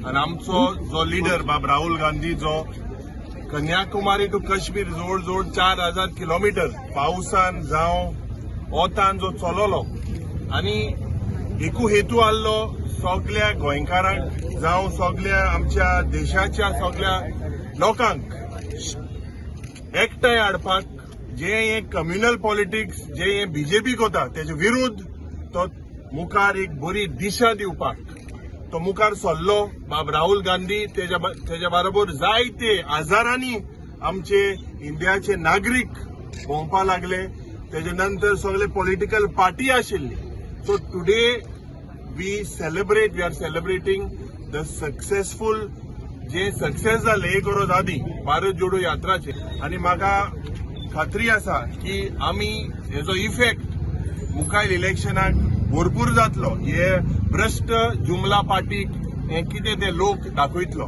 आणि आमचो जो लीडर बाब राहुल गांधी जो कन्याकुमारी टू काश्मीर जवळ जवळ 4000 किलोमीटर पावसान जावं ओतान जो चललो आणि एकू हेतू आल्लो सगळ्या गोंयकारांक जावं सगळ्या आमच्या देशाच्या सगळ्या लोकांक एकठांय हाडपाक जे हे कम्युनल पॉलिटिक्स जे हे बीजेपी कोता तेजे विरुद्ध तो मुखार एक बरी दिशा दिवपाक तो मुखार सरलो बाब राहुल गांधी तेज्या बरोबर जायते हजारांनी आमचे इंडियाचे नागरीक भोंवपा लागले तेजे नंतर सगळे पॉलिटिकल पार्टी आशिल्ली so today we are celebrating the successful जे सक्सेस जाले एक वरोज आदी भारत जोडो यात्राचे आणि म्हाका खात्री आसा की आमी हेजो इफेक्ट मुखार इलेक्शनाक भरपूर जातलो हे भ्रष्ट जुमला पार्टीक हे कितें ते लोक दाखयतलो.